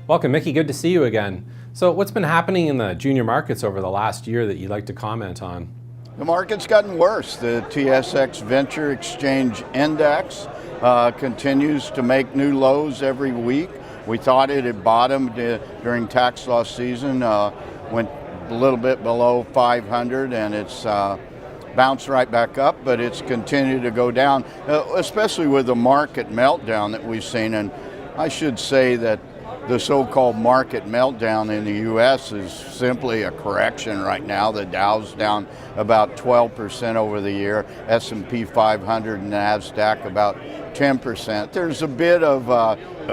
Welcome, Mickey. Good to see you again. So what's been happening in the junior markets over the last year that you'd like to comment on? The market's gotten worse. The TSX Venture Exchange Index continues to make new lows every week. We thought it had bottomed during tax loss season, went a little bit below 500, and it's bounced right back up, but it's continued to go down, especially with the market meltdown that we've seen. And I should say that the so-called market meltdown in the U.S. is simply a correction right now. The Dow's down about 12% over the year, S&P 500 and NASDAQ about 10%. There's a bit of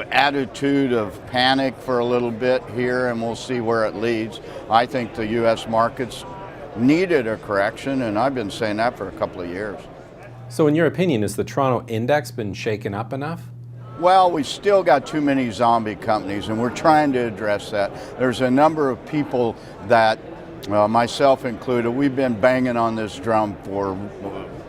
attitude of panic for a little bit here, and we'll see where it leads. I think the U.S. markets needed a correction, and I've been saying that for a couple of years. So in your opinion, has the Toronto index been shaken up enough? Well, we still got too many zombie companies, and we're trying to address that. There's a number of people that, myself included, we've been banging on this drum for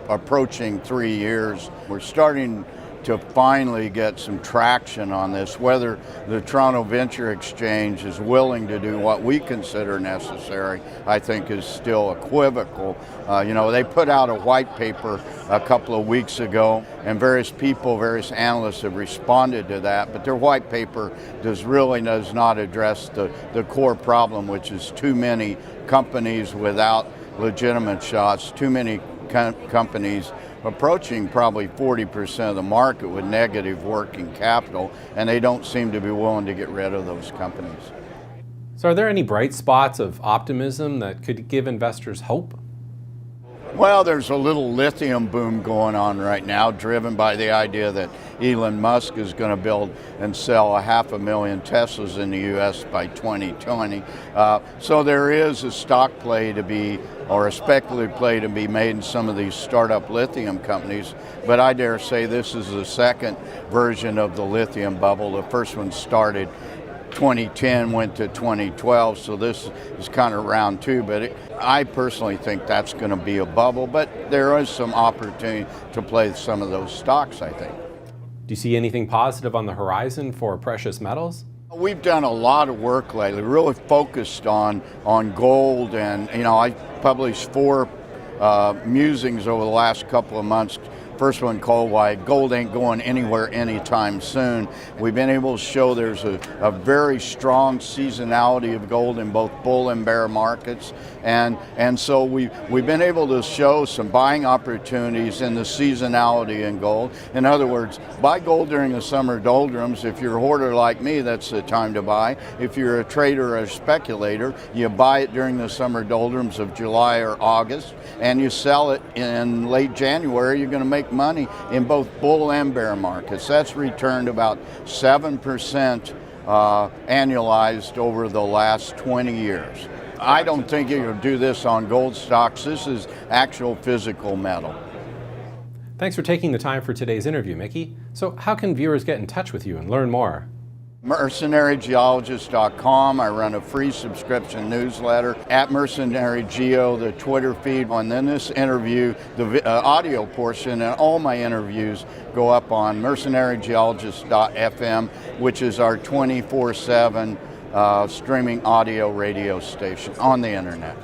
approaching 3 years. We're starting to finally get some traction on this. Whether the Toronto Venture Exchange is willing to do what we consider necessary, I think is still equivocal. They put out a white paper a couple of weeks ago, and various people, various analysts have responded to that, but their white paper does not address the core problem, which is too many companies without legitimate shots, too many companies approaching probably 40% of the market with negative working capital, and they don't seem to be willing to get rid of those companies. So are there any bright spots of optimism that could give investors hope? Well, there's a little lithium boom going on right now, driven by the idea that Elon Musk is going to build and sell 500,000 Teslas in the U.S. by 2020. So there is a stock play to be, or a speculative play to be made in some of these startup lithium companies. But I dare say this is the second version of the lithium bubble. The first one started 2010, went to 2012, so this is kind of round two, but I personally think that's going to be a bubble, but there is some opportunity to play some of those stocks, I think. Do you see anything positive on the horizon for precious metals? We've done a lot of work lately, really focused on gold, and I published 4 musings over the last couple of months. First one called Why Gold Ain't Going Anywhere Anytime Soon. We've been able to show there's a very strong seasonality of gold in both bull and bear markets. And so we've been able to show some buying opportunities in the seasonality in gold. In other words, buy gold during the summer doldrums. If you're a hoarder like me, that's the time to buy. If you're a trader or a speculator, you buy it during the summer doldrums of July or August, and you sell it in late January. You're going to make money in both bull and bear markets. That's returned about 7% annualized over the last 20 years. I don't think you'll do this on gold stocks. This is actual physical metal. Thanks for taking the time for today's interview, Mickey. So how can viewers get in touch with you and learn more? MercenaryGeologist.com. I run a free subscription newsletter at Mercenary Geo, the Twitter feed. And then this interview, the audio portion, and all my interviews go up on MercenaryGeologist.fm, which is our 24/7 streaming audio radio station on the internet.